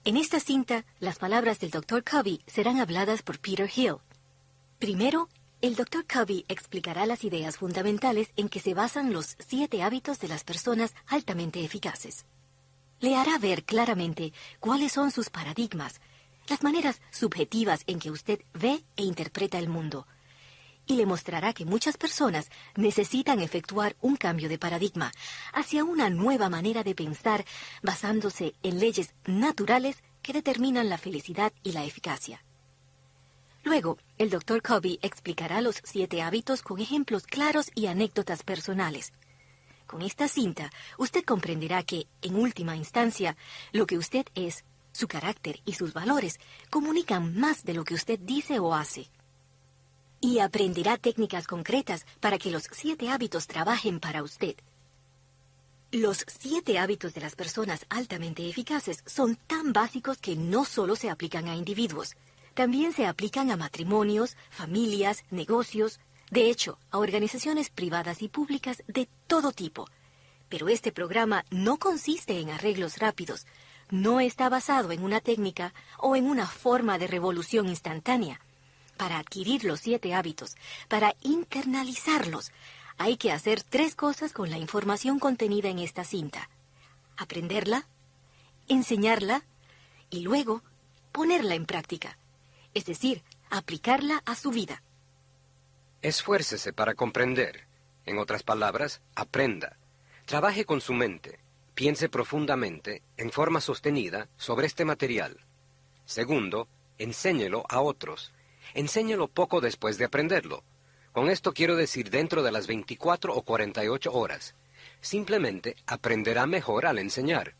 En esta cinta, las palabras del Dr. Covey serán habladas por Peter Hill. Primero, el Dr. Covey explicará las ideas fundamentales en que se basan los 7 hábitos de las personas altamente eficaces. Le hará ver claramente cuáles son sus paradigmas, las maneras subjetivas en que usted ve e interpreta el mundo. Y le mostrará que muchas personas necesitan efectuar un cambio de paradigma hacia una nueva manera de pensar basándose en leyes naturales que determinan la felicidad y la eficacia. Luego, el Dr. Covey explicará los 7 hábitos con ejemplos claros y anécdotas personales. Con esta cinta, usted comprenderá que, en última instancia, lo que usted es, su carácter y sus valores comunican más de lo que usted dice o hace. Y aprenderá técnicas concretas para que los 7 hábitos trabajen para usted. Los 7 hábitos de las personas altamente eficaces son tan básicos que no solo se aplican a individuos, también se aplican a matrimonios, familias, negocios, de hecho, a organizaciones privadas y públicas de todo tipo. Pero este programa no consiste en arreglos rápidos, no está basado en una técnica o en una forma de revolución instantánea. Para adquirir los 7 hábitos, para internalizarlos, hay que hacer 3 cosas con la información contenida en esta cinta: aprenderla, enseñarla y luego ponerla en práctica, es decir, aplicarla a su vida. Esfuércese para comprender. En otras palabras, aprenda. Trabaje con su mente. Piense profundamente, en forma sostenida, sobre este material. Segundo, enséñelo a otros. Enséñelo poco después de aprenderlo. Con esto quiero decir dentro de las 24 o 48 horas. Simplemente aprenderá mejor al enseñar.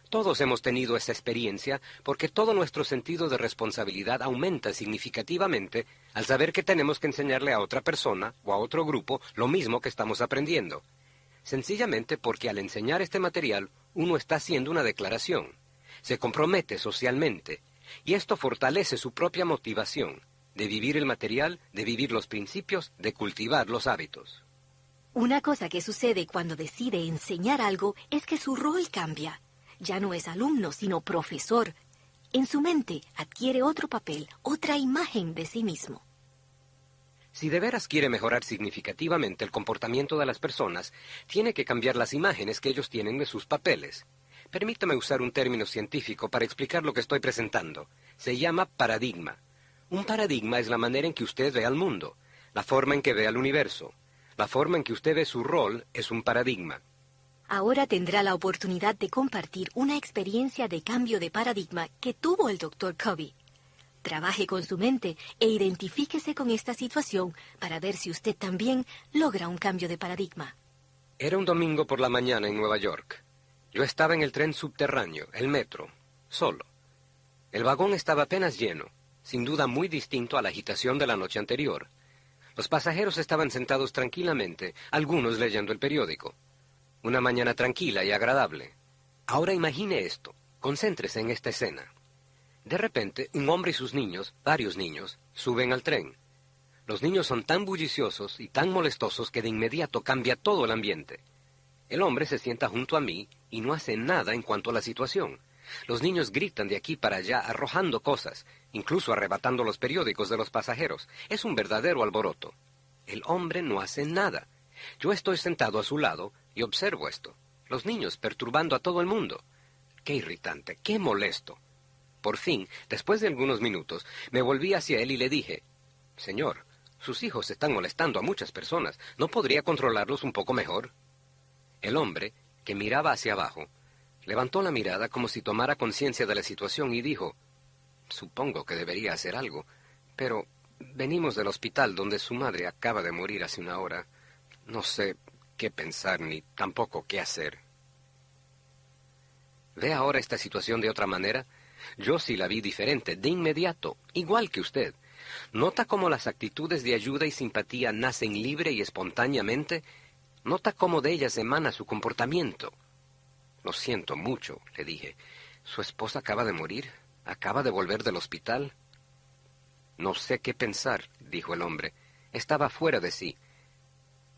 Todos hemos tenido esa experiencia porque todo nuestro sentido de responsabilidad aumenta significativamente al saber que tenemos que enseñarle a otra persona o a otro grupo lo mismo que estamos aprendiendo. Sencillamente porque al enseñar este material uno está haciendo una declaración. Se compromete socialmente y esto fortalece su propia motivación de vivir el material, de vivir los principios, de cultivar los hábitos. Una cosa que sucede cuando decide enseñar algo es que su rol cambia. Ya no es alumno, sino profesor. En su mente adquiere otro papel, otra imagen de sí mismo. Si de veras quiere mejorar significativamente el comportamiento de las personas, tiene que cambiar las imágenes que ellos tienen de sus papeles. Permítame usar un término científico para explicar lo que estoy presentando. Se llama paradigma. Un paradigma es la manera en que usted ve al mundo, la forma en que ve al universo. La forma en que usted ve su rol es un paradigma. Ahora tendrá la oportunidad de compartir una experiencia de cambio de paradigma que tuvo el Dr. Covey. Trabaje con su mente e identifíquese con esta situación para ver si usted también logra un cambio de paradigma. Era un domingo por la mañana en Nueva York. Yo estaba en el tren subterráneo, el metro, solo. El vagón estaba apenas lleno, sin duda muy distinto a la agitación de la noche anterior. Los pasajeros estaban sentados tranquilamente, algunos leyendo el periódico. Una mañana tranquila y agradable. Ahora imagine esto, concéntrese en esta escena. De repente, un hombre y sus niños, varios niños, suben al tren. Los niños son tan bulliciosos y tan molestosos que de inmediato cambia todo el ambiente. El hombre se sienta junto a mí y no hace nada en cuanto a la situación. Los niños gritan de aquí para allá, arrojando cosas, incluso arrebatando los periódicos de los pasajeros. Es un verdadero alboroto. El hombre no hace nada. Yo estoy sentado a su lado y observo esto. Los niños perturbando a todo el mundo. Qué irritante, qué molesto. Por fin, después de algunos minutos, me volví hacia él y le dije: «Señor, sus hijos están molestando a muchas personas. ¿No podría controlarlos un poco mejor?» El hombre, que miraba hacia abajo, levantó la mirada como si tomara conciencia de la situación y dijo: «Supongo que debería hacer algo, pero venimos del hospital donde su madre acaba de morir hace una hora. No sé qué pensar ni tampoco qué hacer». ¿Ve ahora esta situación de otra manera? Yo sí la vi diferente, de inmediato, igual que usted. ¿Nota cómo las actitudes de ayuda y simpatía nacen libre y espontáneamente? ¿Nota cómo de ellas emana su comportamiento? «Lo siento mucho», le dije. «¿Su esposa acaba de morir? ¿Acaba de volver del hospital?» «No sé qué pensar», dijo el hombre. Estaba fuera de sí.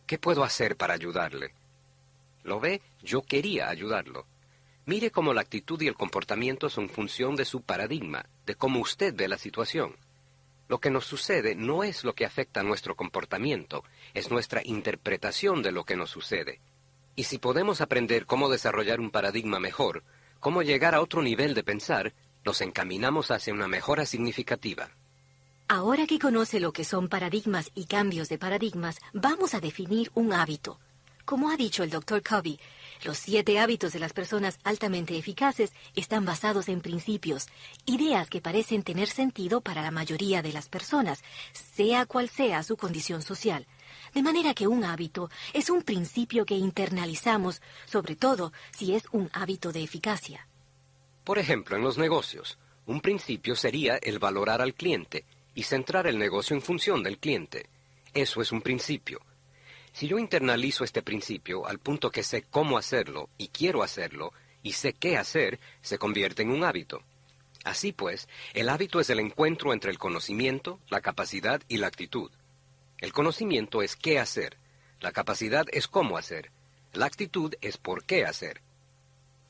«¿Qué puedo hacer para ayudarle?» «¿Lo ve? Yo quería ayudarlo. Mire cómo la actitud y el comportamiento son función de su paradigma, de cómo usted ve la situación. Lo que nos sucede no es lo que afecta a nuestro comportamiento, es nuestra interpretación de lo que nos sucede. Y si podemos aprender cómo desarrollar un paradigma mejor, cómo llegar a otro nivel de pensar, nos encaminamos hacia una mejora significativa. Ahora que conoce lo que son paradigmas y cambios de paradigmas, vamos a definir un hábito. Como ha dicho el Dr. Covey, los 7 hábitos de las personas altamente eficaces están basados en principios, ideas que parecen tener sentido para la mayoría de las personas, sea cual sea su condición social. De manera que un hábito es un principio que internalizamos, sobre todo si es un hábito de eficacia. Por ejemplo, en los negocios, un principio sería el valorar al cliente y centrar el negocio en función del cliente. Eso es un principio. Si yo internalizo este principio al punto que sé cómo hacerlo y quiero hacerlo y sé qué hacer, se convierte en un hábito. Así pues, el hábito es el encuentro entre el conocimiento, la capacidad y la actitud. El conocimiento es qué hacer, la capacidad es cómo hacer, la actitud es por qué hacer.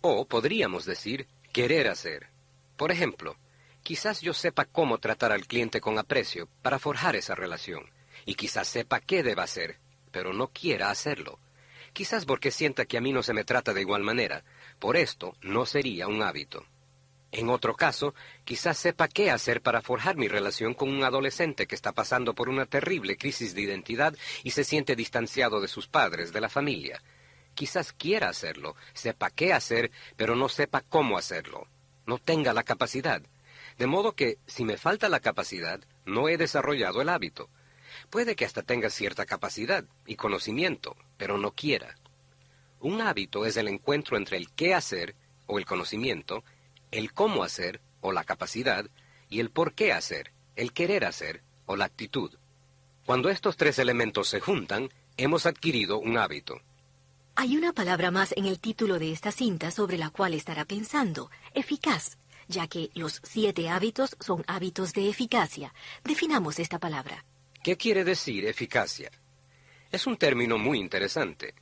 O podríamos decir, querer hacer. Por ejemplo, quizás yo sepa cómo tratar al cliente con aprecio para forjar esa relación, y quizás sepa qué deba hacer, pero no quiera hacerlo. Quizás porque sienta que a mí no se me trata de igual manera. Por esto, no sería un hábito. En otro caso, quizás sepa qué hacer para forjar mi relación con un adolescente que está pasando por una terrible crisis de identidad y se siente distanciado de sus padres, de la familia. Quizás quiera hacerlo, sepa qué hacer, pero no sepa cómo hacerlo. No tenga la capacidad. De modo que, si me falta la capacidad, no he desarrollado el hábito. Puede que hasta tenga cierta capacidad y conocimiento, pero no quiera. Un hábito es el encuentro entre el qué hacer, o el conocimiento, el cómo hacer, o la capacidad, y el por qué hacer, el querer hacer, o la actitud. Cuando estos 3 elementos se juntan, hemos adquirido un hábito. Hay una palabra más en el título de esta cinta sobre la cual estará pensando, eficaz, ya que los 7 hábitos son hábitos de eficacia. Definamos esta palabra. ¿Qué quiere decir eficacia? Es un término muy interesante.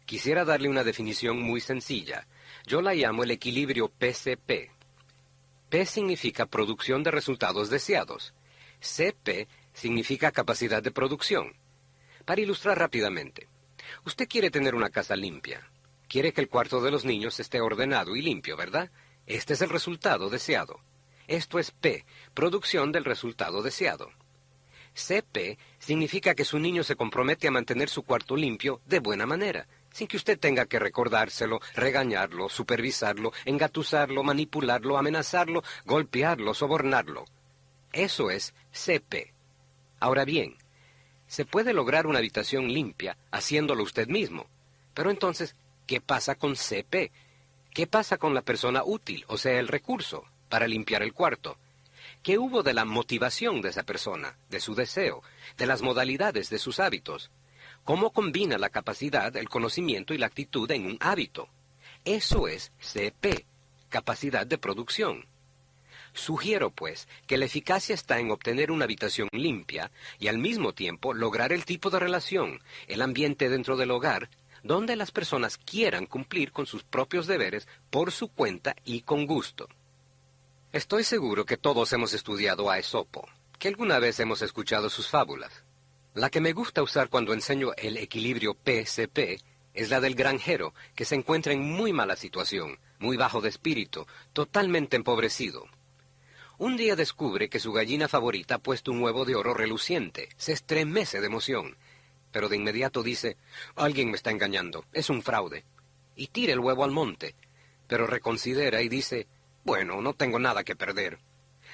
Quisiera darle una definición muy sencilla. Yo la llamo el equilibrio PCP. P significa producción de resultados deseados. CP significa capacidad de producción. Para ilustrar rápidamente, usted quiere tener una casa limpia. Quiere que el cuarto de los niños esté ordenado y limpio, ¿verdad? Este es el resultado deseado. Esto es P, producción del resultado deseado. CP significa que su niño se compromete a mantener su cuarto limpio de buena manera, sin que usted tenga que recordárselo, regañarlo, supervisarlo, engatusarlo, manipularlo, amenazarlo, golpearlo, sobornarlo. Eso es CP. Ahora bien, se puede lograr una habitación limpia haciéndolo usted mismo. Pero entonces, ¿qué pasa con CP? ¿Qué pasa con la persona útil, o sea, el recurso, para limpiar el cuarto? ¿Qué hubo de la motivación de esa persona, de su deseo, de las modalidades de sus hábitos? ¿Cómo combina la capacidad, el conocimiento y la actitud en un hábito? Eso es CP, capacidad de producción. Sugiero, pues, que la eficacia está en obtener una habitación limpia y al mismo tiempo lograr el tipo de relación, el ambiente dentro del hogar, donde las personas quieran cumplir con sus propios deberes por su cuenta y con gusto. Estoy seguro que todos hemos estudiado a Esopo, que alguna vez hemos escuchado sus fábulas. La que me gusta usar cuando enseño el equilibrio PCP es la del granjero, que se encuentra en muy mala situación, muy bajo de espíritu, totalmente empobrecido. Un día descubre que su gallina favorita ha puesto un huevo de oro reluciente, se estremece de emoción, pero de inmediato dice, alguien me está engañando, es un fraude, y tira el huevo al monte, pero reconsidera y dice, bueno, no tengo nada que perder.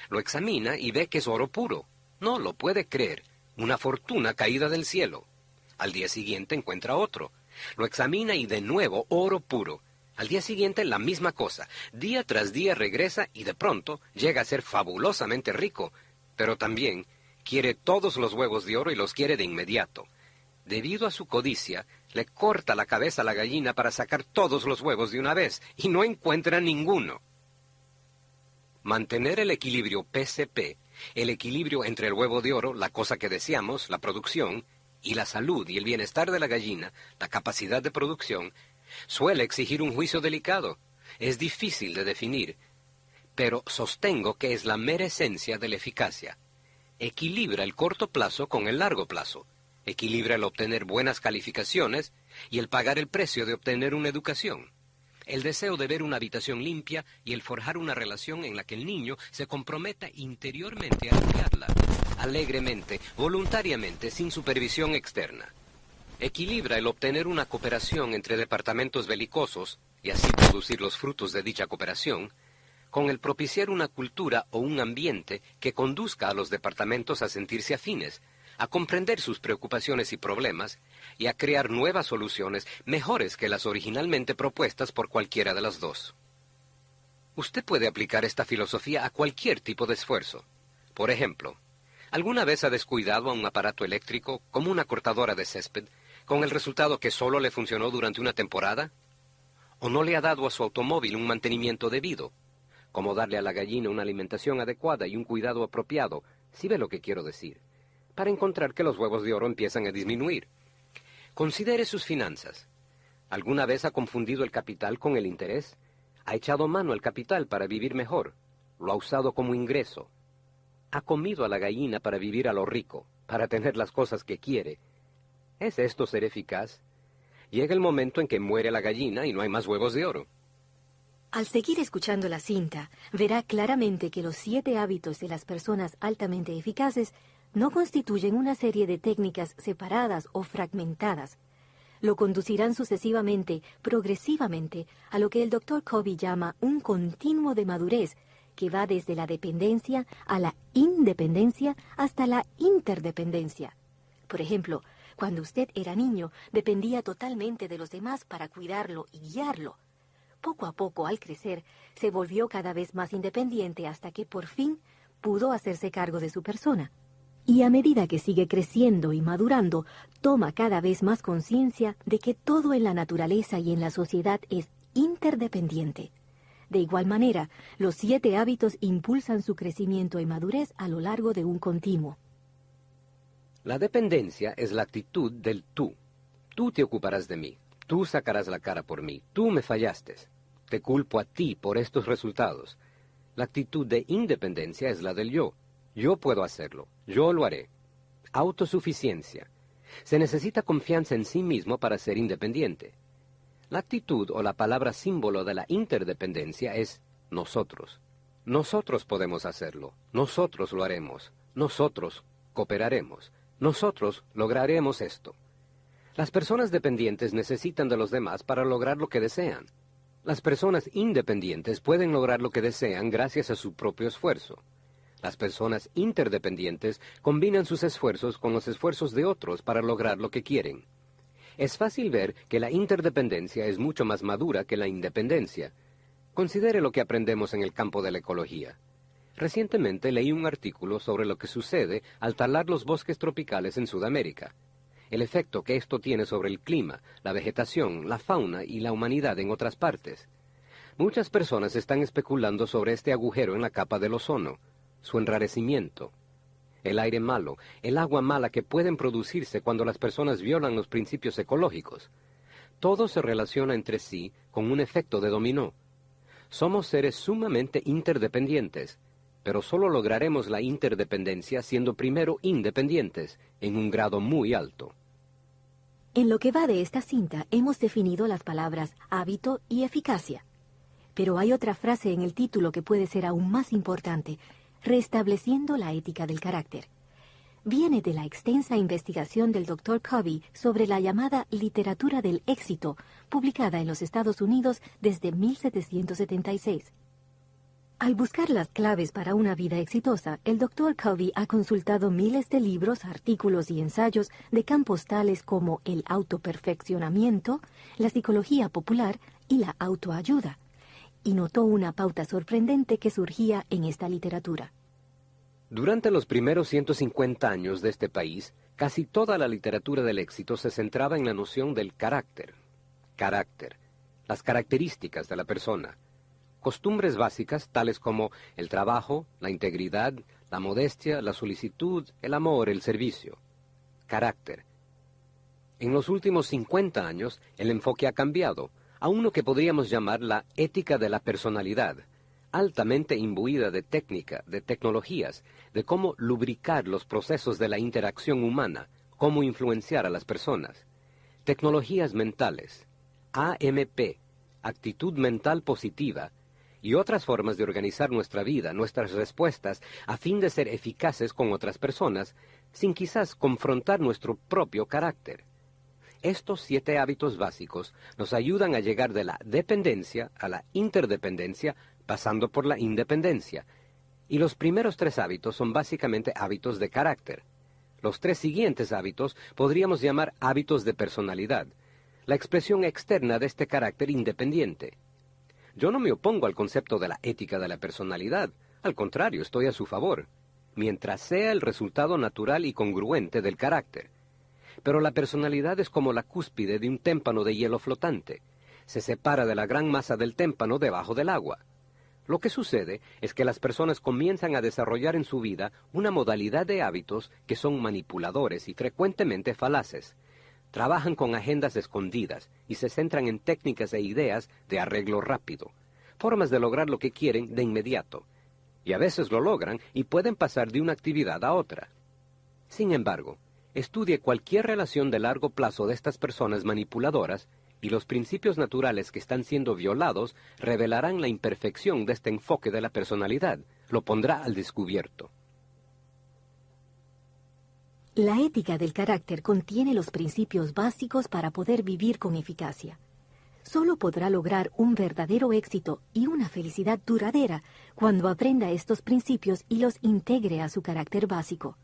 Lo examina y ve que es oro puro. No lo puede creer. Una fortuna caída del cielo. Al día siguiente encuentra otro. Lo examina y de nuevo oro puro. Al día siguiente la misma cosa. Día tras día regresa y de pronto llega a ser fabulosamente rico. Pero también quiere todos los huevos de oro y los quiere de inmediato. Debido a su codicia, le corta la cabeza a la gallina para sacar todos los huevos de una vez y no encuentra ninguno. Mantener el equilibrio PCP, el equilibrio entre el huevo de oro, la cosa que deseamos, la producción, y la salud y el bienestar de la gallina, la capacidad de producción, suele exigir un juicio delicado. es difícil de definir, pero sostengo que es la mera esencia de la eficacia. Equilibra el corto plazo con el largo plazo. Equilibra el obtener buenas calificaciones y el pagar el precio de obtener una educación. El deseo de ver una habitación limpia y el forjar una relación en la que el niño se comprometa interiormente a limpiarla, alegremente, voluntariamente, sin supervisión externa. Equilibra el obtener una cooperación entre departamentos belicosos, y así producir los frutos de dicha cooperación, con el propiciar una cultura o un ambiente que conduzca a los departamentos a sentirse afines, a comprender sus preocupaciones y problemas, y a crear nuevas soluciones mejores que las originalmente propuestas por cualquiera de las dos. Usted puede aplicar esta filosofía a cualquier tipo de esfuerzo. Por ejemplo, ¿alguna vez ha descuidado a un aparato eléctrico, como una cortadora de césped, con el resultado que solo le funcionó durante una temporada? ¿O no le ha dado a su automóvil un mantenimiento debido, como darle a la gallina una alimentación adecuada y un cuidado apropiado, si ve lo que quiero decir, para encontrar que los huevos de oro empiezan a disminuir? Considere sus finanzas. ¿Alguna vez ha confundido el capital con el interés? ¿Ha echado mano al capital para vivir mejor? ¿Lo ha usado como ingreso? ¿Ha comido a la gallina para vivir a lo rico, para tener las cosas que quiere? ¿Es esto ser eficaz? Llega el momento en que muere la gallina y no hay más huevos de oro. Al seguir escuchando la cinta, verá claramente que los 7 hábitos de las personas altamente eficaces no constituyen una serie de técnicas separadas o fragmentadas. Lo conducirán sucesivamente, progresivamente, a lo que el Dr. Covey llama un continuo de madurez, que va desde la dependencia a la independencia hasta la interdependencia. Por ejemplo, cuando usted era niño, dependía totalmente de los demás para cuidarlo y guiarlo. Poco a poco, al crecer, se volvió cada vez más independiente hasta que por fin pudo hacerse cargo de su persona. Y a medida que sigue creciendo y madurando, toma cada vez más conciencia de que todo en la naturaleza y en la sociedad es interdependiente. De igual manera, los 7 hábitos impulsan su crecimiento y madurez a lo largo de un continuo. La dependencia es la actitud del tú. Tú te ocuparás de mí. Tú sacarás la cara por mí. Tú me fallaste. Te culpo a ti por estos resultados. La actitud de independencia es la del yo. Yo puedo hacerlo. Yo lo haré. Autosuficiencia. Se necesita confianza en sí mismo para ser independiente. La actitud o la palabra símbolo de la interdependencia es nosotros. Nosotros podemos hacerlo. Nosotros lo haremos. Nosotros cooperaremos. Nosotros lograremos esto. Las personas dependientes necesitan de los demás para lograr lo que desean. Las personas independientes pueden lograr lo que desean gracias a su propio esfuerzo. Las personas interdependientes combinan sus esfuerzos con los esfuerzos de otros para lograr lo que quieren. Es fácil ver que la interdependencia es mucho más madura que la independencia. Considere lo que aprendemos en el campo de la ecología. Recientemente leí un artículo sobre lo que sucede al talar los bosques tropicales en Sudamérica. El efecto que esto tiene sobre el clima, la vegetación, la fauna y la humanidad en otras partes. Muchas personas están especulando sobre este agujero en la capa del ozono, su enrarecimiento, el aire malo, el agua mala que pueden producirse cuando las personas violan los principios ecológicos. Todo se relaciona entre sí con un efecto de dominó. Somos seres sumamente interdependientes, pero solo lograremos la interdependencia siendo primero independientes, en un grado muy alto. En lo que va de esta cinta, hemos definido las palabras hábito y eficacia. Pero hay otra frase en el título que puede ser aún más importante: restableciendo la ética del carácter. Viene de la extensa investigación del Dr. Covey sobre la llamada literatura del éxito, publicada en los Estados Unidos desde 1776. Al buscar las claves para una vida exitosa, el Dr. Covey ha consultado miles de libros, artículos y ensayos de campos tales como el autoperfeccionamiento, la psicología popular y la autoayuda, y notó una pauta sorprendente que surgía en esta literatura. Durante los primeros 150 años de este país, casi toda la literatura del éxito se centraba en la noción del carácter. Carácter, las características de la persona. Costumbres básicas tales como el trabajo, la integridad, la modestia, la solicitud, el amor, el servicio. Carácter. En los últimos 50 años, el enfoque ha cambiado. a uno que podríamos llamar la ética de la personalidad, altamente imbuida de técnica, de tecnologías, de cómo lubricar los procesos de la interacción humana, cómo influenciar a las personas. Tecnologías mentales, AMP, actitud mental positiva, y otras formas de organizar nuestra vida, nuestras respuestas, a fin de ser eficaces con otras personas, sin quizás confrontar nuestro propio carácter. Estos 7 hábitos básicos nos ayudan a llegar de la dependencia a la interdependencia, pasando por la independencia. Y los primeros 3 hábitos son básicamente hábitos de carácter. Los 3 siguientes hábitos podríamos llamar hábitos de personalidad, la expresión externa de este carácter independiente. Yo no me opongo al concepto de la ética de la personalidad, al contrario, estoy a su favor, mientras sea el resultado natural y congruente del carácter. Pero la personalidad es como la cúspide de un témpano de hielo flotante. Se separa de la gran masa del témpano debajo del agua. Lo que sucede es que las personas comienzan a desarrollar en su vida una modalidad de hábitos que son manipuladores y frecuentemente falaces. Trabajan con agendas escondidas y se centran en técnicas e ideas de arreglo rápido, formas de lograr lo que quieren de inmediato. Y a veces lo logran y pueden pasar de una actividad a otra. Sin embargo, estudie cualquier relación de largo plazo de estas personas manipuladoras y los principios naturales que están siendo violados revelarán la imperfección de este enfoque de la personalidad, lo pondrá al descubierto. La ética del carácter contiene los principios básicos para poder vivir con eficacia. Solo podrá lograr un verdadero éxito y una felicidad duradera cuando aprenda estos principios y los integre a su carácter básico.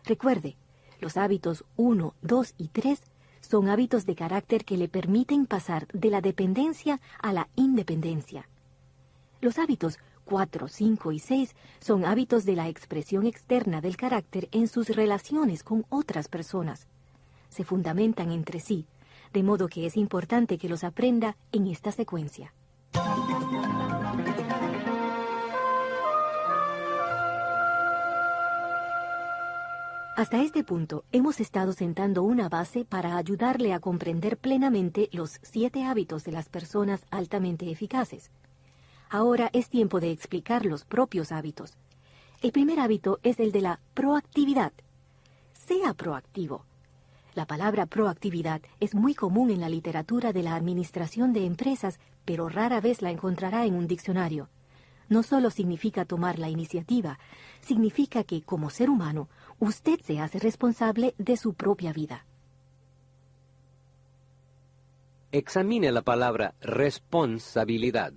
Recuerde, los hábitos 1, 2 y 3 son hábitos de carácter que le permiten pasar de la dependencia a la independencia. Los hábitos 4, 5 y 6 son hábitos de la expresión externa del carácter en sus relaciones con otras personas. Se fundamentan entre sí, de modo que es importante que los aprenda en esta secuencia. Hasta este punto, hemos estado sentando una base para ayudarle a comprender plenamente los 7 hábitos de las personas altamente eficaces. Ahora es tiempo de explicar los propios hábitos. El primer hábito es el de la proactividad. Sea proactivo. La palabra proactividad es muy común en la literatura de la administración de empresas, pero rara vez la encontrará en un diccionario. No solo significa tomar la iniciativa, significa que, como ser humano, usted se hace responsable de su propia vida. Examine la palabra responsabilidad,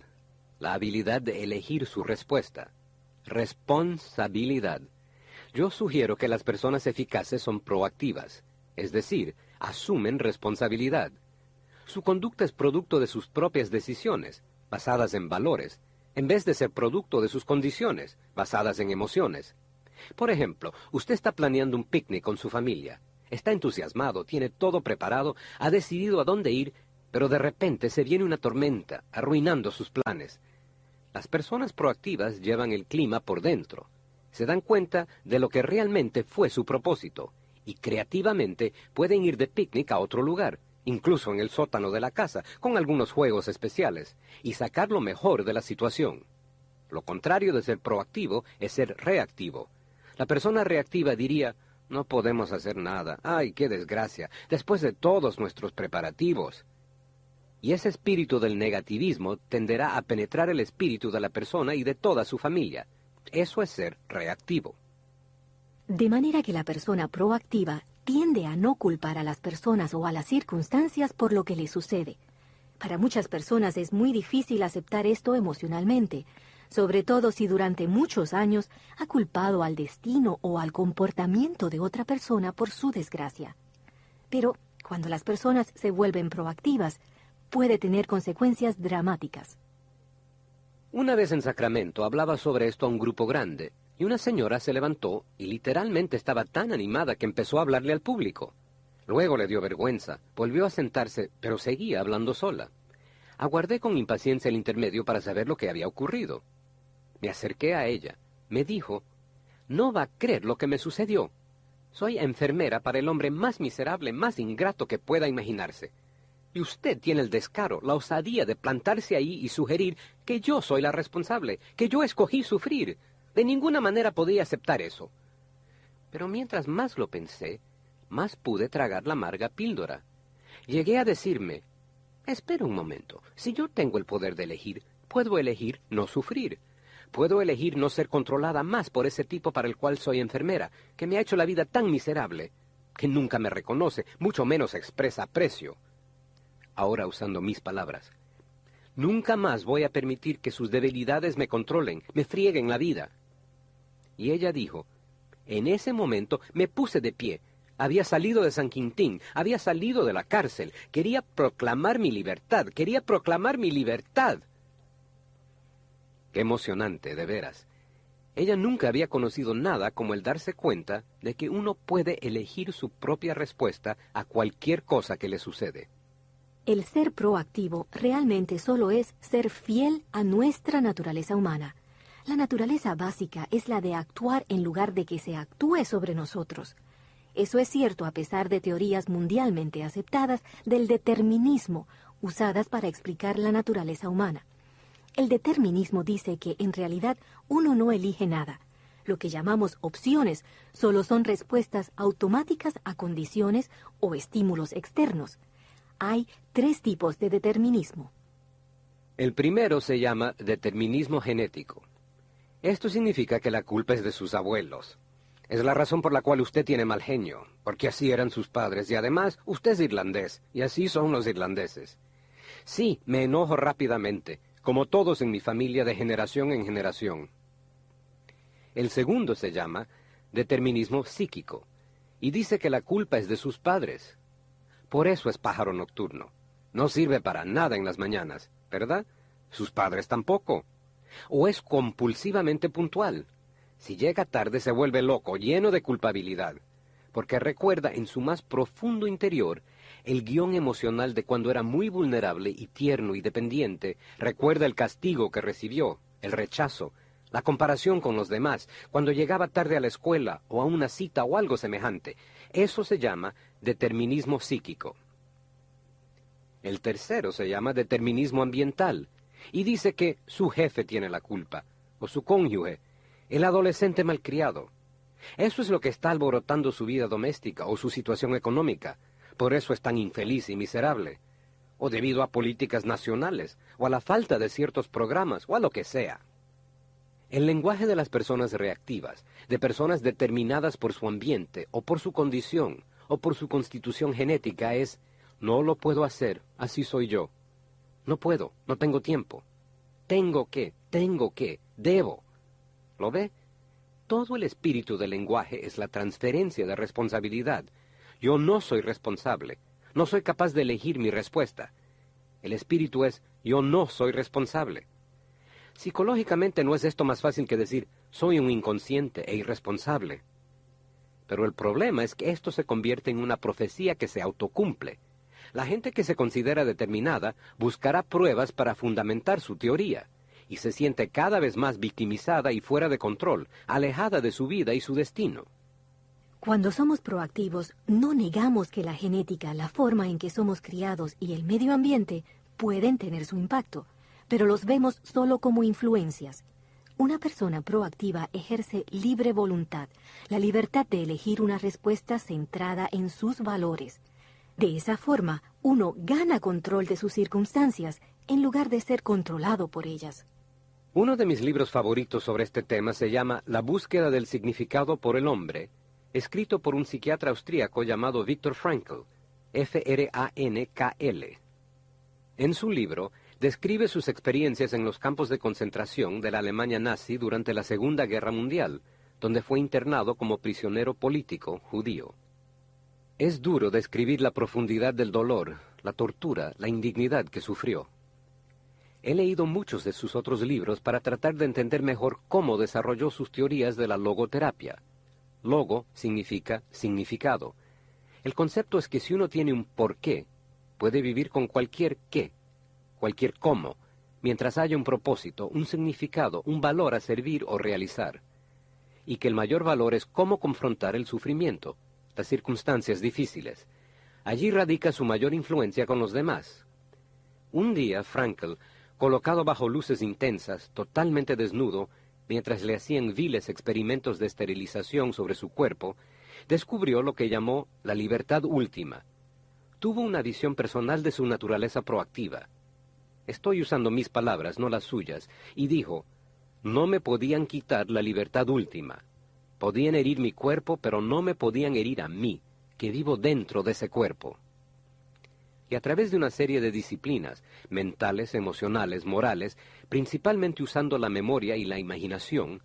la habilidad de elegir su respuesta. Responsabilidad. Yo sugiero que las personas eficaces son proactivas, es decir, asumen responsabilidad. Su conducta es producto de sus propias decisiones, basadas en valores, en vez de ser producto de sus condiciones, basadas en emociones. Por ejemplo, usted está planeando un picnic con su familia. Está entusiasmado, tiene todo preparado, ha decidido a dónde ir, pero de repente se viene una tormenta, arruinando sus planes. Las personas proactivas llevan el clima por dentro. Se dan cuenta de lo que realmente fue su propósito, y creativamente pueden ir de picnic a otro lugar, incluso en el sótano de la casa, con algunos juegos especiales, y sacar lo mejor de la situación. Lo contrario de ser proactivo es ser reactivo. La persona reactiva diría, no podemos hacer nada, ¡ay, qué desgracia!, después de todos nuestros preparativos. Y ese espíritu del negativismo tenderá a penetrar el espíritu de la persona y de toda su familia. Eso es ser reactivo. De manera que la persona proactiva tiende a no culpar a las personas o a las circunstancias por lo que les sucede. Para muchas personas es muy difícil aceptar esto emocionalmente, sobre todo si durante muchos años ha culpado al destino o al comportamiento de otra persona por su desgracia. Pero cuando las personas se vuelven proactivas, puede tener consecuencias dramáticas. Una vez en Sacramento hablaba sobre esto a un grupo grande, y una señora se levantó y literalmente estaba tan animada que empezó a hablarle al público. Luego le dio vergüenza, volvió a sentarse, pero seguía hablando sola. Aguardé con impaciencia el intermedio para saber lo que había ocurrido. Me acerqué a ella. Me dijo, «No va a creer lo que me sucedió. Soy enfermera para el hombre más miserable, más ingrato que pueda imaginarse. Y usted tiene el descaro, la osadía de plantarse ahí y sugerir que yo soy la responsable, que yo escogí sufrir. De ninguna manera podía aceptar eso. Pero mientras más lo pensé, más pude tragar la amarga píldora. Llegué a decirme, espera un momento, si yo tengo el poder de elegir, puedo elegir no sufrir. Puedo elegir no ser controlada más por ese tipo para el cual soy enfermera, que me ha hecho la vida tan miserable, que nunca me reconoce, mucho menos expresa aprecio. Ahora usando mis palabras, nunca más voy a permitir que sus debilidades me controlen, me frieguen la vida. Y ella dijo, en ese momento me puse de pie. Había salido de San Quintín, había salido de la cárcel. Quería proclamar mi libertad, quería proclamar mi libertad. Qué emocionante, de veras. Ella nunca había conocido nada como el darse cuenta de que uno puede elegir su propia respuesta a cualquier cosa que le sucede. El ser proactivo realmente solo es ser fiel a nuestra naturaleza humana. La naturaleza básica es la de actuar en lugar de que se actúe sobre nosotros. Eso es cierto a pesar de teorías mundialmente aceptadas del determinismo, usadas para explicar la naturaleza humana. El determinismo dice que en realidad uno no elige nada. Lo que llamamos opciones solo son respuestas automáticas a condiciones o estímulos externos. Hay 3 tipos de determinismo. El primero se llama determinismo genético. Esto significa que la culpa es de sus abuelos. Es la razón por la cual usted tiene mal genio, porque así eran sus padres, y además usted es irlandés, y así son los irlandeses. Sí, me enojo rápidamente, como todos en mi familia de generación en generación. El segundo se llama determinismo psíquico, y dice que la culpa es de sus padres. Por eso es pájaro nocturno. No sirve para nada en las mañanas, ¿verdad? Sus padres tampoco. O es compulsivamente puntual. Si llega tarde se vuelve loco, lleno de culpabilidad, porque recuerda en su más profundo interior el guión emocional de cuando era muy vulnerable y tierno y dependiente. Recuerda el castigo que recibió, el rechazo, la comparación con los demás, cuando llegaba tarde a la escuela o a una cita o algo semejante. Eso se llama determinismo psíquico. El tercero se llama determinismo ambiental, y dice que su jefe tiene la culpa, o su cónyuge, el adolescente malcriado. Eso es lo que está alborotando su vida doméstica o su situación económica. Por eso es tan infeliz y miserable. O debido a políticas nacionales, o a la falta de ciertos programas, o a lo que sea. El lenguaje de las personas reactivas, de personas determinadas por su ambiente, o por su condición, o por su constitución genética es, no lo puedo hacer, así soy yo. No puedo, no tengo tiempo. Tengo que, debo. ¿Lo ve? Todo el espíritu del lenguaje es la transferencia de responsabilidad. Yo no soy responsable, no soy capaz de elegir mi respuesta. El espíritu es, yo no soy responsable. Psicológicamente no es esto más fácil que decir, soy un inconsciente e irresponsable. Pero el problema es que esto se convierte en una profecía que se autocumple. La gente que se considera determinada buscará pruebas para fundamentar su teoría, y se siente cada vez más victimizada y fuera de control, alejada de su vida y su destino. Cuando somos proactivos, no negamos que la genética, la forma en que somos criados y el medio ambiente pueden tener su impacto, pero los vemos solo como influencias. Una persona proactiva ejerce libre voluntad, la libertad de elegir una respuesta centrada en sus valores. De esa forma, uno gana control de sus circunstancias en lugar de ser controlado por ellas. Uno de mis libros favoritos sobre este tema se llama La búsqueda del significado por el hombre, escrito por un psiquiatra austríaco llamado Viktor Frankl, F-R-A-N-K-L. En su libro, describe sus experiencias en los campos de concentración de la Alemania nazi durante la Segunda Guerra Mundial, donde fue internado como prisionero político judío. Es duro describir la profundidad del dolor, la tortura, la indignidad que sufrió. He leído muchos de sus otros libros para tratar de entender mejor cómo desarrolló sus teorías de la logoterapia. Logo significa significado. El concepto es que si uno tiene un porqué, puede vivir con cualquier qué, cualquier cómo, mientras haya un propósito, un significado, un valor a servir o realizar. Y que el mayor valor es cómo confrontar el sufrimiento, las circunstancias difíciles. Allí radica su mayor influencia con los demás. Un día, Frankl, colocado bajo luces intensas, totalmente desnudo, mientras le hacían viles experimentos de esterilización sobre su cuerpo, descubrió lo que llamó la libertad última. Tuvo una visión personal de su naturaleza proactiva. Estoy usando mis palabras, no las suyas, y dijo, no me podían quitar la libertad última. Podían herir mi cuerpo, pero no me podían herir a mí, que vivo dentro de ese cuerpo. Y a través de una serie de disciplinas, mentales, emocionales, morales, principalmente usando la memoria y la imaginación,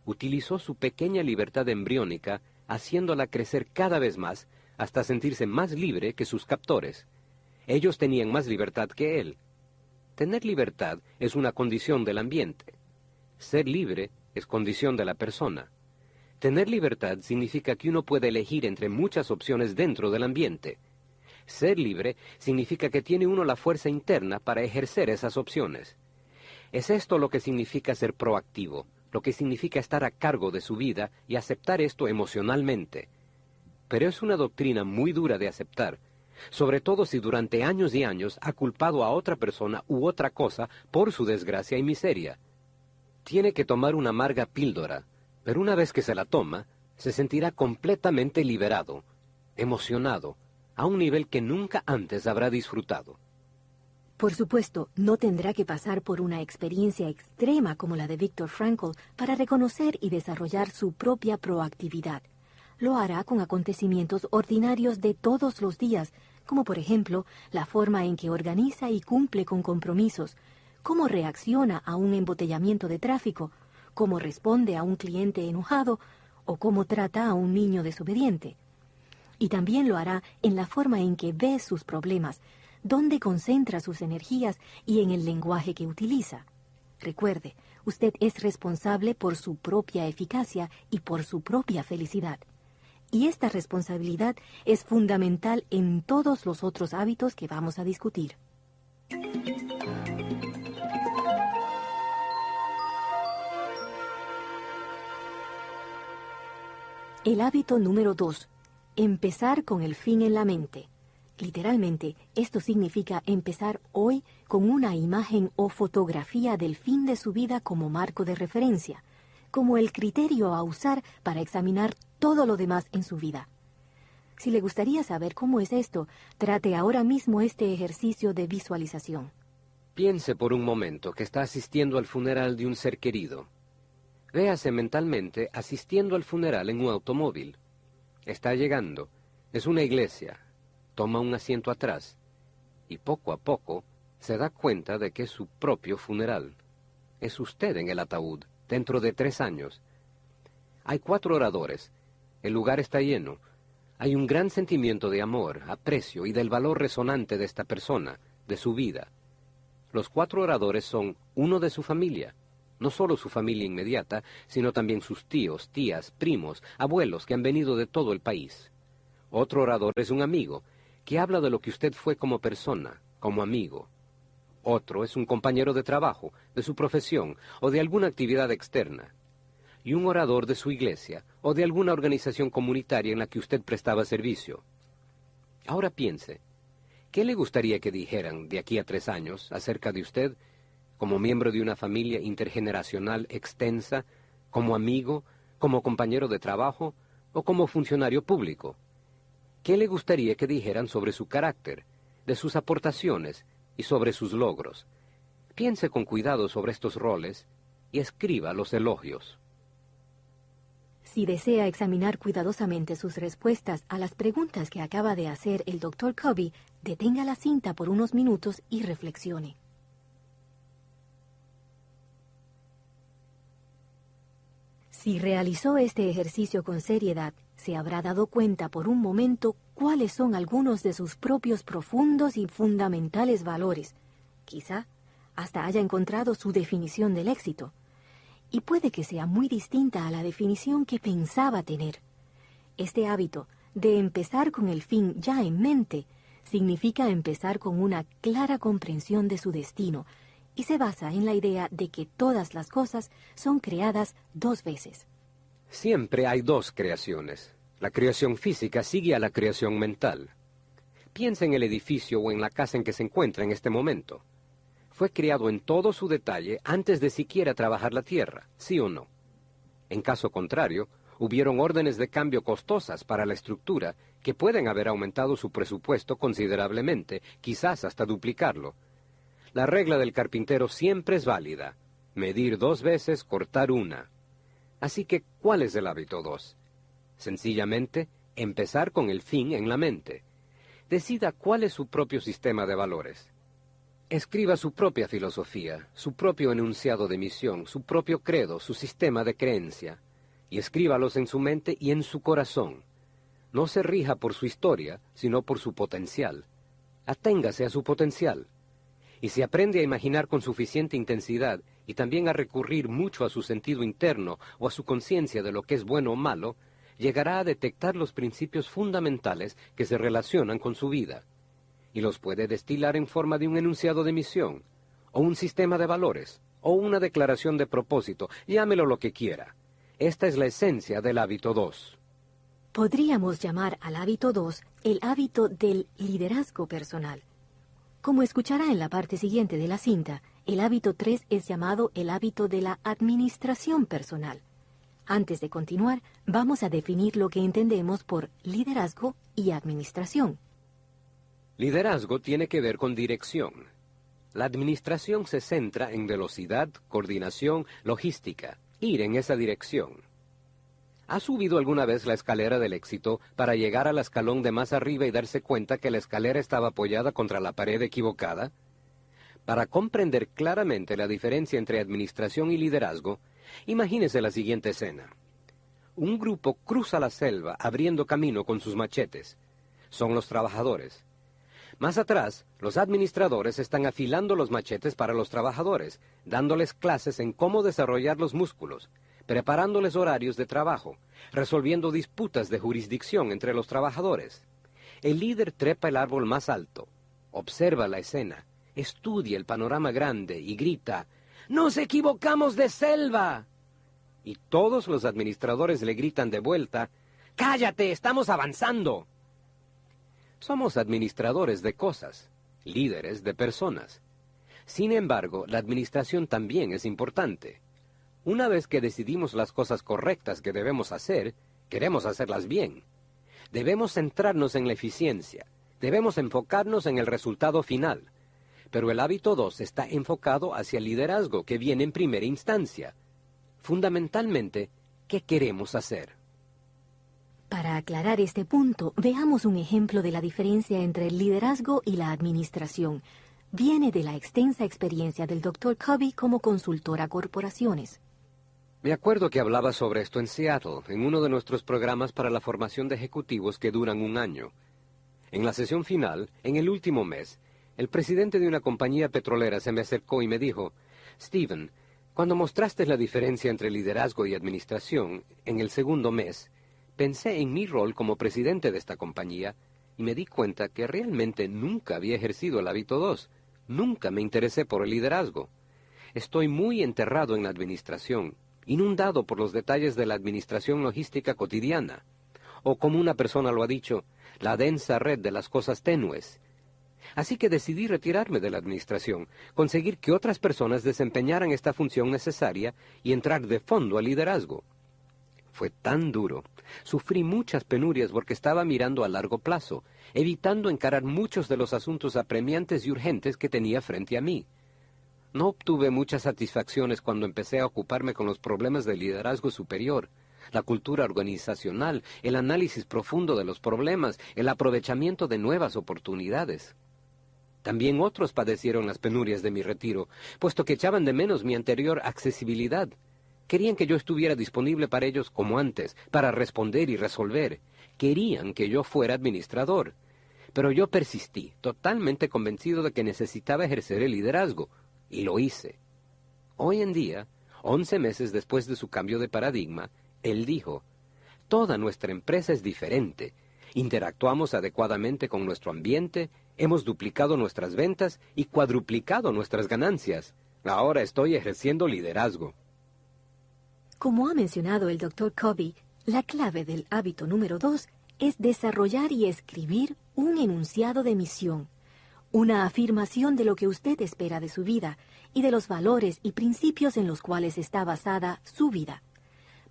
utilizó su pequeña libertad embriónica, haciéndola crecer cada vez más, hasta sentirse más libre que sus captores. Ellos tenían más libertad que él. Tener libertad es una condición del ambiente. Ser libre es condición de la persona. Tener libertad significa que uno puede elegir entre muchas opciones dentro del ambiente. Ser libre significa que tiene uno la fuerza interna para ejercer esas opciones. Es esto lo que significa ser proactivo, lo que significa estar a cargo de su vida y aceptar esto emocionalmente. Pero es una doctrina muy dura de aceptar, sobre todo si durante años y años ha culpado a otra persona u otra cosa por su desgracia y miseria. Tiene que tomar una amarga píldora, pero una vez que se la toma, se sentirá completamente liberado, emocionado, a un nivel que nunca antes habrá disfrutado. Por supuesto, no tendrá que pasar por una experiencia extrema como la de Viktor Frankl para reconocer y desarrollar su propia proactividad. Lo hará con acontecimientos ordinarios de todos los días, como por ejemplo la forma en que organiza y cumple con compromisos, cómo reacciona a un embotellamiento de tráfico, cómo responde a un cliente enojado o cómo trata a un niño desobediente. Y también lo hará en la forma en que ve sus problemas, dónde concentra sus energías y en el lenguaje que utiliza. Recuerde, usted es responsable por su propia eficacia y por su propia felicidad. Y esta responsabilidad es fundamental en todos los otros hábitos que vamos a discutir. El hábito número 2. Empezar con el fin en la mente. Literalmente, esto significa empezar hoy con una imagen o fotografía del fin de su vida como marco de referencia, como el criterio a usar para examinar todo lo demás en su vida. Si le gustaría saber cómo es esto, trate ahora mismo este ejercicio de visualización. Piense por un momento que está asistiendo al funeral de un ser querido. Véase mentalmente asistiendo al funeral en un automóvil. Está llegando. Es una iglesia. Toma un asiento atrás. Y poco a poco se da cuenta de que es su propio funeral. Es usted en el ataúd, dentro de 3 años. Hay 4 oradores. El lugar está lleno. Hay un gran sentimiento de amor, aprecio y del valor resonante de esta persona, de su vida. Los 4 oradores son uno de su familia. No solo su familia inmediata, sino también sus tíos, tías, primos, abuelos que han venido de todo el país. Otro orador es un amigo, que habla de lo que usted fue como persona, como amigo. Otro es un compañero de trabajo, de su profesión o de alguna actividad externa. Y un orador de su iglesia o de alguna organización comunitaria en la que usted prestaba servicio. Ahora piense, ¿qué le gustaría que dijeran de aquí a 3 años acerca de usted, como miembro de una familia intergeneracional extensa, como amigo, como compañero de trabajo o como funcionario público? ¿Qué le gustaría que dijeran sobre su carácter, de sus aportaciones y sobre sus logros? Piense con cuidado sobre estos roles y escriba los elogios. Si desea examinar cuidadosamente sus respuestas a las preguntas que acaba de hacer el Dr. Covey, detenga la cinta por unos minutos y reflexione. Si realizó este ejercicio con seriedad, se habrá dado cuenta por un momento cuáles son algunos de sus propios profundos y fundamentales valores. Quizá hasta haya encontrado su definición del éxito. Y puede que sea muy distinta a la definición que pensaba tener. Este hábito de empezar con el fin ya en mente significa empezar con una clara comprensión de su destino y se basa en la idea de que todas las cosas son creadas 2 veces. Siempre hay 2 creaciones. La creación física sigue a la creación mental. Piensa en el edificio o en la casa en que se encuentra en este momento. Fue creado en todo su detalle antes de siquiera trabajar la tierra, ¿sí o no? En caso contrario, hubieron órdenes de cambio costosas para la estructura que pueden haber aumentado su presupuesto considerablemente, quizás hasta duplicarlo. La regla del carpintero siempre es válida: medir 2 veces, cortar una. Así que, ¿cuál es el hábito 2? Sencillamente, empezar con el fin en la mente. Decida cuál es su propio sistema de valores. Escriba su propia filosofía, su propio enunciado de misión, su propio credo, su sistema de creencia, y escríbalos en su mente y en su corazón. No se rija por su historia, sino por su potencial. Aténgase a su potencial. Y si aprende a imaginar con suficiente intensidad y también a recurrir mucho a su sentido interno o a su conciencia de lo que es bueno o malo, llegará a detectar los principios fundamentales que se relacionan con su vida, y los puede destilar en forma de un enunciado de misión, o un sistema de valores, o una declaración de propósito, llámelo lo que quiera. Esta es la esencia del hábito 2. Podríamos llamar al hábito 2 el hábito del liderazgo personal. Como escuchará en la parte siguiente de la cinta, el hábito 3 es llamado el hábito de la administración personal. Antes de continuar, vamos a definir lo que entendemos por liderazgo y administración. Liderazgo tiene que ver con dirección. La administración se centra en velocidad, coordinación, logística, ir en esa dirección. ¿Ha subido alguna vez la escalera del éxito para llegar al escalón de más arriba y darse cuenta que la escalera estaba apoyada contra la pared equivocada? Para comprender claramente la diferencia entre administración y liderazgo, imagínese la siguiente escena. Un grupo cruza la selva abriendo camino con sus machetes. Son los trabajadores. Más atrás, los administradores están afilando los machetes para los trabajadores, dándoles clases en cómo desarrollar los músculos, preparándoles horarios de trabajo, resolviendo disputas de jurisdicción entre los trabajadores. El líder trepa el árbol más alto, observa la escena, estudia el panorama grande y grita: ¡Nos equivocamos de selva! Y todos los administradores le gritan de vuelta: ¡Cállate, estamos avanzando! Somos administradores de cosas, líderes de personas. Sin embargo, la administración también es importante. Una vez que decidimos las cosas correctas que debemos hacer, queremos hacerlas bien. Debemos centrarnos en la eficiencia, debemos enfocarnos en el resultado final. Pero el hábito 2 está enfocado hacia el liderazgo, que viene en primera instancia. Fundamentalmente, ¿qué queremos hacer? Para aclarar este punto, veamos un ejemplo de la diferencia entre el liderazgo y la administración. Viene de la extensa experiencia del Dr. Covey como consultor a corporaciones. Me acuerdo que hablaba sobre esto en Seattle, en uno de nuestros programas para la formación de ejecutivos que duran 1 año. En la sesión final, en el último mes, el presidente de una compañía petrolera se me acercó y me dijo: Stephen, cuando mostraste la diferencia entre liderazgo y administración, en el segundo mes, pensé en mi rol como presidente de esta compañía y me di cuenta que realmente nunca había ejercido el hábito 2. Nunca me interesé por el liderazgo. Estoy muy enterrado en la administración, inundado por los detalles de la administración logística cotidiana. O como una persona lo ha dicho, la densa red de las cosas tenues. Así que decidí retirarme de la administración, conseguir que otras personas desempeñaran esta función necesaria y entrar de fondo al liderazgo. Fue tan duro. Sufrí muchas penurias porque estaba mirando a largo plazo, evitando encarar muchos de los asuntos apremiantes y urgentes que tenía frente a mí. No obtuve muchas satisfacciones cuando empecé a ocuparme con los problemas del liderazgo superior, la cultura organizacional, el análisis profundo de los problemas, el aprovechamiento de nuevas oportunidades. También otros padecieron las penurias de mi retiro, puesto que echaban de menos mi anterior accesibilidad. Querían que yo estuviera disponible para ellos como antes, para responder y resolver. Querían que yo fuera administrador. Pero yo persistí, totalmente convencido de que necesitaba ejercer el liderazgo, y lo hice. Hoy en día, 11 meses después de su cambio de paradigma, él dijo: toda nuestra empresa es diferente. Interactuamos adecuadamente con nuestro ambiente, hemos duplicado nuestras ventas y cuadruplicado nuestras ganancias. Ahora estoy ejerciendo liderazgo. Como ha mencionado el Dr. Covey, la clave del hábito número 2 es desarrollar y escribir un enunciado de misión, una afirmación de lo que usted espera de su vida y de los valores y principios en los cuales está basada su vida.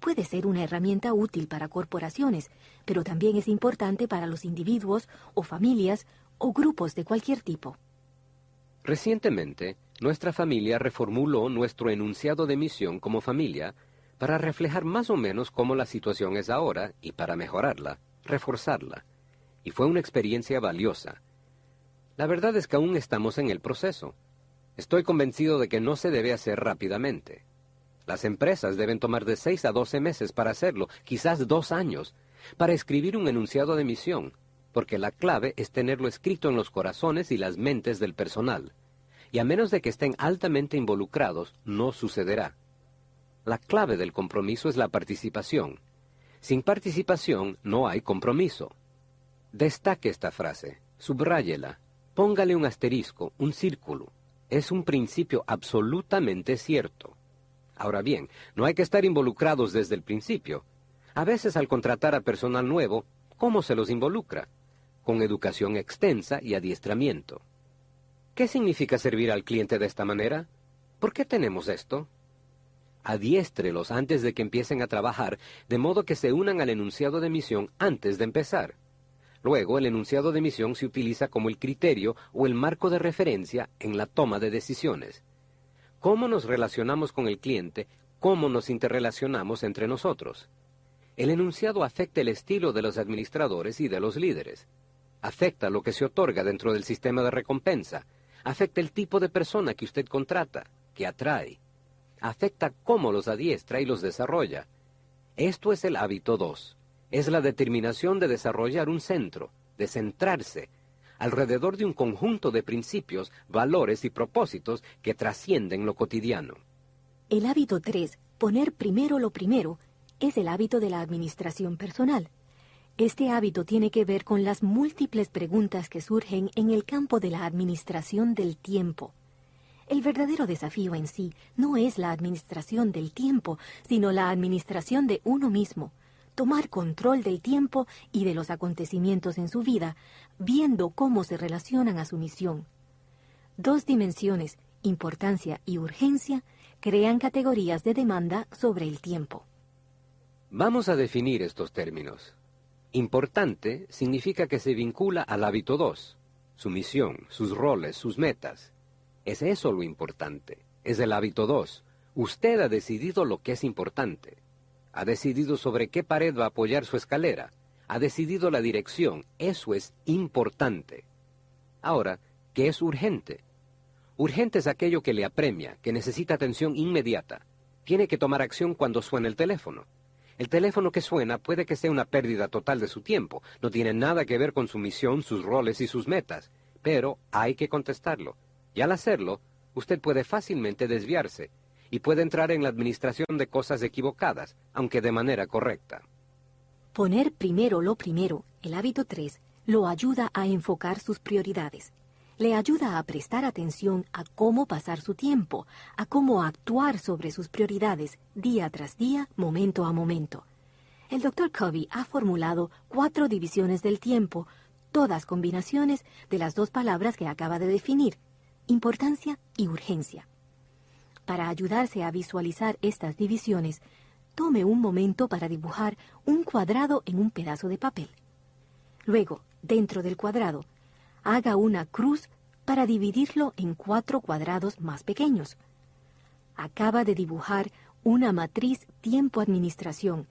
Puede ser una herramienta útil para corporaciones, pero también es importante para los individuos o familias o grupos de cualquier tipo. Recientemente, nuestra familia reformuló nuestro enunciado de misión como familia para reflejar más o menos cómo la situación es ahora y para mejorarla, reforzarla. Y fue una experiencia valiosa. La verdad es que aún estamos en el proceso. Estoy convencido de que no se debe hacer rápidamente. Las empresas deben tomar de 6 a 12 meses para hacerlo, quizás 2 años, para escribir un enunciado de misión, porque la clave es tenerlo escrito en los corazones y las mentes del personal. Y a menos de que estén altamente involucrados, no sucederá. La clave del compromiso es la participación. Sin participación no hay compromiso. Destaque esta frase, subráyela, póngale un asterisco, un círculo. Es un principio absolutamente cierto. Ahora bien, no hay que estar involucrados desde el principio. A veces al contratar a personal nuevo, ¿cómo se los involucra? Con educación extensa y adiestramiento. ¿Qué significa servir al cliente de esta manera? ¿Por qué tenemos esto? Adiéstrelos antes de que empiecen a trabajar, de modo que se unan al enunciado de misión antes de empezar. Luego, el enunciado de misión se utiliza como el criterio o el marco de referencia en la toma de decisiones. ¿Cómo nos relacionamos con el cliente? ¿Cómo nos interrelacionamos entre nosotros? El enunciado afecta el estilo de los administradores y de los líderes. Afecta lo que se otorga dentro del sistema de recompensa. Afecta el tipo de persona que usted contrata, que atrae. Afecta cómo los adiestra y los desarrolla. Esto es el hábito 2. Es la determinación de desarrollar un centro, de centrarse, alrededor de un conjunto de principios, valores y propósitos que trascienden lo cotidiano. El hábito 3, poner primero lo primero, es el hábito de la administración personal. Este hábito tiene que ver con las múltiples preguntas que surgen en el campo de la administración del tiempo. El verdadero desafío en sí no es la administración del tiempo, sino la administración de uno mismo. Tomar control del tiempo y de los acontecimientos en su vida, viendo cómo se relacionan a su misión. 2 dimensiones, importancia y urgencia, crean categorías de demanda sobre el tiempo. Vamos a definir estos términos. Importante significa que se vincula al hábito 2, su misión, sus roles, sus metas. Es eso lo importante, es el hábito 2. Usted ha decidido lo que es importante. Ha decidido sobre qué pared va a apoyar su escalera. Ha decidido la dirección. Eso es importante. Ahora, ¿qué es urgente? Urgente es aquello que le apremia, que necesita atención inmediata. Tiene que tomar acción cuando suena el teléfono. El teléfono que suena puede que sea una pérdida total de su tiempo. No tiene nada que ver con su misión, sus roles y sus metas. Pero hay que contestarlo. Y al hacerlo, usted puede fácilmente desviarse y puede entrar en la administración de cosas equivocadas, aunque de manera correcta. Poner primero lo primero, el hábito 3, lo ayuda a enfocar sus prioridades. Le ayuda a prestar atención a cómo pasar su tiempo, a cómo actuar sobre sus prioridades día tras día, momento a momento. El Dr. Covey ha formulado 4 divisiones del tiempo, todas combinaciones de las 2 palabras que acaba de definir, importancia y urgencia. Para ayudarse a visualizar estas divisiones, tome un momento para dibujar un cuadrado en un pedazo de papel. Luego, dentro del cuadrado, haga una cruz para dividirlo en 4 cuadrados más pequeños. Acaba de dibujar una matriz tiempo-administración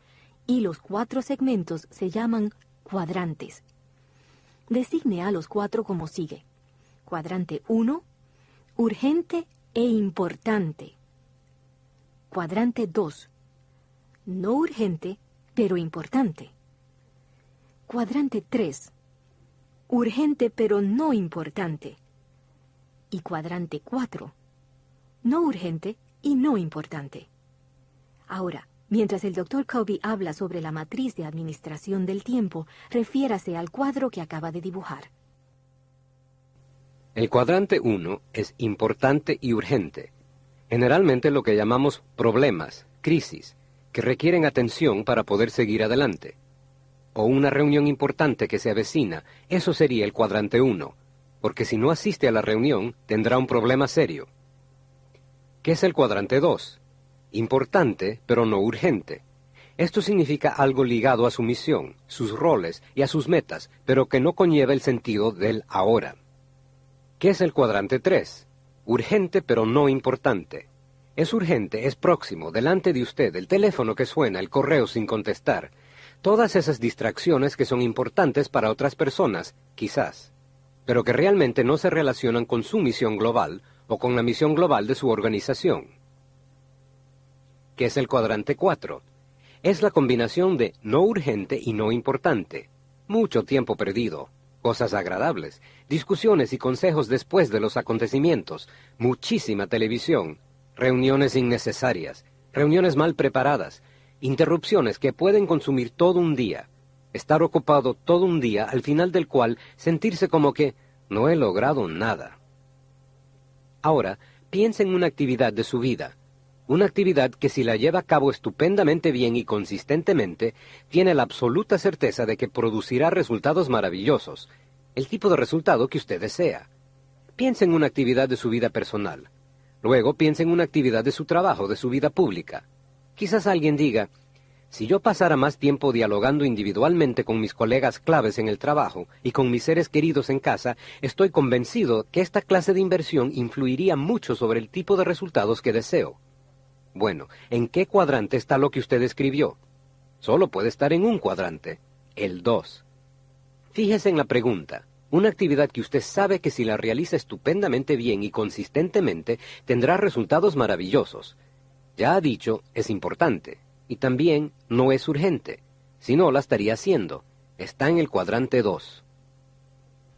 y los 4 segmentos se llaman cuadrantes. Designe a los 4 como sigue. Cuadrante 1, urgente e importante. Cuadrante 2, no urgente, pero importante. Cuadrante 3, urgente pero no importante. Y cuadrante 4, no urgente y no importante. Ahora, mientras el Dr. Covey habla sobre la matriz de administración del tiempo, refiérase al cuadro que acaba de dibujar. El cuadrante 1 es importante y urgente. Generalmente lo que llamamos problemas, crisis, que requieren atención para poder seguir adelante. o una reunión importante que se avecina, eso sería el cuadrante 1, porque si no asiste a la reunión, tendrá un problema serio. ¿Qué es el cuadrante 2? Importante, pero no urgente. Esto significa algo ligado a su misión, sus roles y a sus metas, pero que no conlleva el sentido del ahora. ¿Qué es el cuadrante 3? Urgente, pero no importante. Es urgente, es próximo, delante de usted, el teléfono que suena, el correo sin contestar. Todas esas distracciones que son importantes para otras personas, quizás, pero que realmente no se relacionan con su misión global o con la misión global de su organización. ¿Qué es el cuadrante 4? Es la combinación de no urgente y no importante. Mucho tiempo perdido, cosas agradables, discusiones y consejos después de los acontecimientos, muchísima televisión, reuniones innecesarias, reuniones mal preparadas, interrupciones que pueden consumir todo un día, estar ocupado todo un día al final del cual sentirse como que no he logrado nada. Ahora, piensa en una actividad de su vida, una actividad que si la lleva a cabo estupendamente bien y consistentemente, tiene la absoluta certeza de que producirá resultados maravillosos, el tipo de resultado que usted desea. Piensa en una actividad de su vida personal. Luego piensa en una actividad de su trabajo, de su vida pública. Quizás alguien diga, si yo pasara más tiempo dialogando individualmente con mis colegas claves en el trabajo y con mis seres queridos en casa, estoy convencido que esta clase de inversión influiría mucho sobre el tipo de resultados que deseo. Bueno, ¿en qué cuadrante está lo que usted escribió? Solo puede estar en un cuadrante, el 2. Fíjese en la pregunta. Una actividad que usted sabe que si la realiza estupendamente bien y consistentemente, tendrá resultados maravillosos. Ya ha dicho, es importante, y también no es urgente. Si no, la estaría haciendo. Está en el cuadrante 2.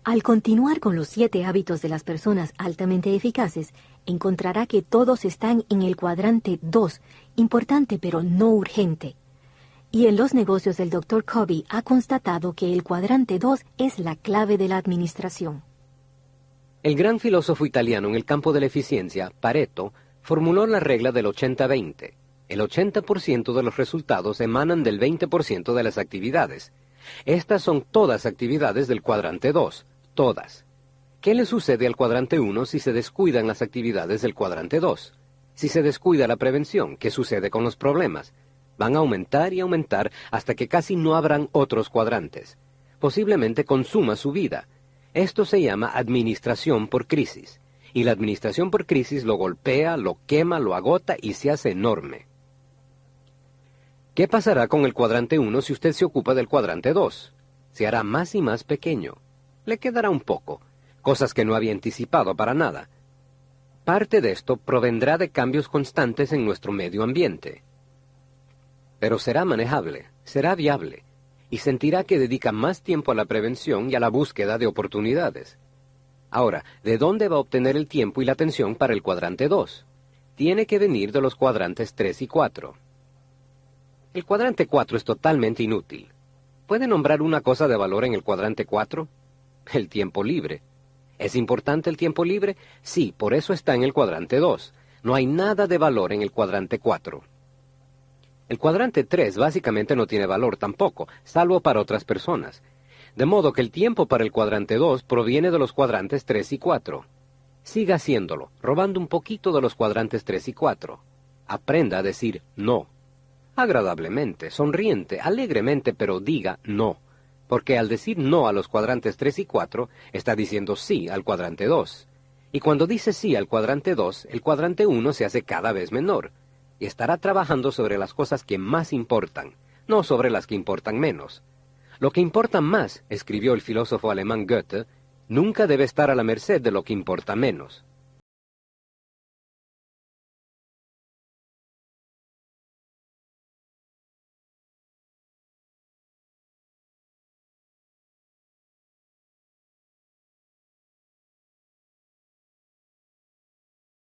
Al continuar con los 7 hábitos de las personas altamente eficaces, encontrará que todos están en el cuadrante 2, importante pero no urgente. Y en los negocios el Dr. Covey ha constatado que el cuadrante 2 es la clave de la administración. El gran filósofo italiano en el campo de la eficiencia, Pareto, formuló la regla del 80-20. El 80% de los resultados emanan del 20% de las actividades. Estas son todas actividades del cuadrante 2, todas. ¿Qué le sucede al cuadrante 1 si se descuidan las actividades del cuadrante 2? Si se descuida la prevención, ¿qué sucede con los problemas? Van a aumentar y aumentar hasta que casi no habrán otros cuadrantes. Posiblemente consuma su vida. Esto se llama administración por crisis. Y la administración por crisis lo golpea, lo quema, lo agota y se hace enorme. ¿Qué pasará con el cuadrante 1 si usted se ocupa del cuadrante 2? Se hará más y más pequeño. Le quedará un poco, cosas que no había anticipado para nada. Parte de esto provendrá de cambios constantes en nuestro medio ambiente. Pero será manejable, será viable, y sentirá que dedica más tiempo a la prevención y a la búsqueda de oportunidades. Ahora, ¿de dónde va a obtener el tiempo y la atención para el cuadrante 2? Tiene que venir de los cuadrantes 3 y 4. El cuadrante 4 es totalmente inútil. ¿Puede nombrar una cosa de valor en el cuadrante 4? El tiempo libre. ¿Es importante el tiempo libre? Sí, por eso está en el cuadrante 2. No hay nada de valor en el cuadrante 4. El cuadrante 3 básicamente no tiene valor tampoco, salvo para otras personas. De modo que el tiempo para el cuadrante 2 proviene de los cuadrantes 3 y 4. Siga haciéndolo, robando un poquito de los cuadrantes 3 y 4. Aprenda a decir no. Agradablemente, sonriente, alegremente, pero diga no. Porque al decir no a los cuadrantes 3 y 4, está diciendo sí al cuadrante 2. Y cuando dice sí al cuadrante 2, el cuadrante 1 se hace cada vez menor. Y estará trabajando sobre las cosas que más importan, no sobre las que importan menos. Lo que importa más, escribió el filósofo alemán Goethe, nunca debe estar a la merced de lo que importa menos.